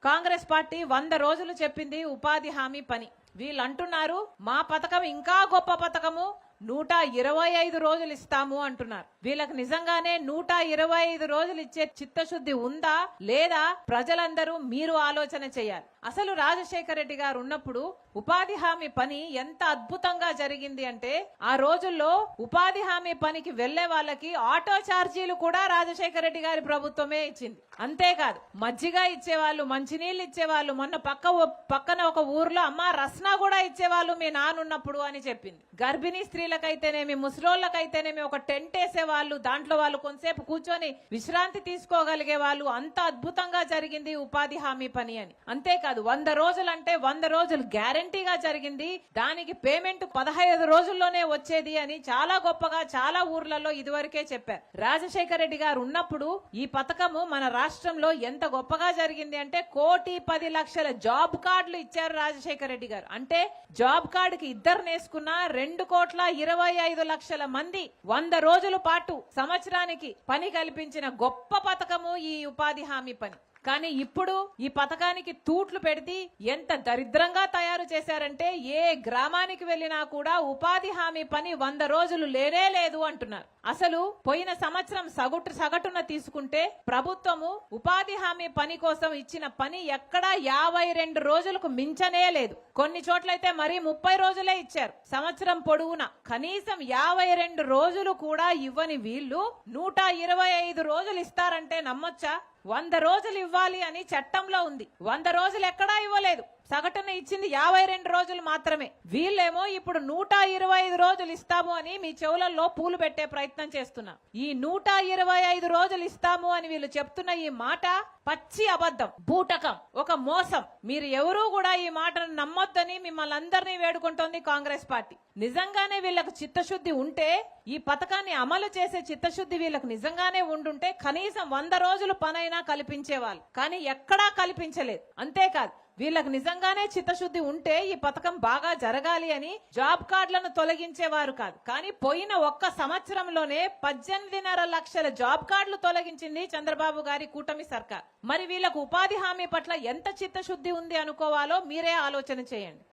Congress party 100 రోజులు చెప్పింది ఉపాధి హామీ పని. వీళ్ళు అంటున్నారు మా పథకం ఇంకా గొప్ప పథకము, 125 రోజులు ఇస్తాము అంటున్నారు. వీళ్ళకి నిజంగానే 125 రోజులు ఇచ్చే చిత్తశుద్ధి ఉందా లేదా ప్రజలందరూ మీరు ఆలోచన చేయాలి. అసలు రాజశేఖర రెడ్డి గారు ఉన్నప్పుడు ఉపాధి హామీ పని ఎంత అద్భుతంగా జరిగింది అంటే, ఆ రోజుల్లో ఉపాధి హామీ పనికి వెళ్లే వాళ్ళకి ఆటో ఛార్జీలు కూడా రాజశేఖర రెడ్డి గారి ప్రభుత్వమే ఇచ్చింది. అంతేకాదు మజ్జిగ ఇచ్చేవాళ్ళు, మంచినీళ్ళు ఇచ్చేవాళ్ళు. మొన్న పక్కన ఒక ఊర్లో అమ్మ రస్నా కూడా ఇచ్చేవాళ్ళు మీ నానున్నప్పుడు అని చెప్పింది. గర్భిణీ స్త్రీలకైతేనేమి, ముసలోళ్ళకైతేనేమి ఒక టెంట్ వేసేవాళ్ళు, దాంట్లో వాళ్ళు కొంతసేపు కూర్చొని విశ్రాంతి తీసుకోగలిగే వాళ్ళు. అంత అద్భుతంగా జరిగింది ఉపాధి హామీ పని అని. అంతేకాదు 100 రోజులు అంటే 100 రోజులు గ్యారంటీగా జరిగింది. దానికి పేమెంట్ 15 రోజుల్లోనే వచ్చేది అని చాలా గొప్పగా చాలా ఊర్లలో ఇదివరకే చెప్పారు. రాజశేఖర రెడ్డి గారు ఉన్నప్పుడు ఈ పథకము మన రాష్ట్రంలో ఎంత గొప్పగా జరిగింది అంటే 1,10,00,000 జాబ్ కార్డులు ఇచ్చారు రాజశేఖర రెడ్డి గారు. అంటే జాబ్ కార్డుకి ఇద్దరు నేసుకున్న 2,25,00,000 మంది 100 రోజుల పాటు సంవత్సరానికి పని కల్పించిన గొప్ప పథకము ఈ ఉపాధి హామీ పని. కానీ ఇప్పుడు ఈ పథకానికి తూట్లు పెడితే ఎంత దరిద్రంగా తయారు చేశారంటే, ఏ గ్రామానికి వెళ్లినా కూడా ఉపాధి హామీ పని 100 రోజులు లేనే లేదు అంటున్నారు. అసలు పోయిన సంవత్సరం సగటున తీసుకుంటే ప్రభుత్వము ఉపాధి హామీ పని కోసం ఇచ్చిన పని ఎక్కడా 52 రోజులకు మించనే లేదు. కొన్ని చోట్లయితే మరీ 30 రోజులే ఇచ్చారు. సంవత్సరం పొడవునా కనీసం 52 రోజులు కూడా ఇవ్వని వీళ్ళు 125 రోజులు ఇస్తారంటే నమ్మొచ్చా? 100 రోజులు ఇవ్వాలి అని చట్టంలో ఉంది. 100 రోజులు ఎక్కడా ఇవ్వలేదు. సగటున ఇచ్చింది 52 రోజులు మాత్రమే. వీళ్ళేమో ఇప్పుడు 125 రోజులు ఇస్తాము అని మీ చెవులలో పూలు పెట్టే ప్రయత్నం చేస్తున్నారు. ఈ 125 రోజులు ఇస్తాము అని వీళ్ళు చెప్తున్న ఈ మాట పచ్చి అబద్ధం, బూటకం, ఒక మోసం. మీరు ఎవరూ కూడా ఈ మాటను నమ్మొద్దని మిమ్మల్ని అందరినీ వేడుకుంటోంది కాంగ్రెస్ పార్టీ. నిజంగానే వీళ్ళకు చిత్తశుద్ధి ఉంటే, ఈ పథకాన్ని అమలు చేసే చిత్తశుద్ధి వీళ్ళకు నిజంగానే ఉండుంటే కనీసం 100 రోజులు పనైనా కల్పించేవాళ్ళు. కానీ ఎక్కడా కల్పించలేదు. అంతేకాదు వీళ్ళకి నిజంగానే చిత్తశుద్ధి ఉంటే ఈ పథకం బాగా జరగాలి అని జాబ్ కార్డులను తొలగించేవారు కాదు. కానీ పోయిన ఒక్క సంవత్సరంలోనే 18.5 లక్షల జాబ్ కార్డులు తొలగించింది చంద్రబాబు గారి కూటమి సర్కార్. మరి వీళ్ళకు ఉపాధి హామీ పట్ల ఎంత చిత్తశుద్ధి ఉంది అనుకోవాలో మీరే ఆలోచన చేయండి.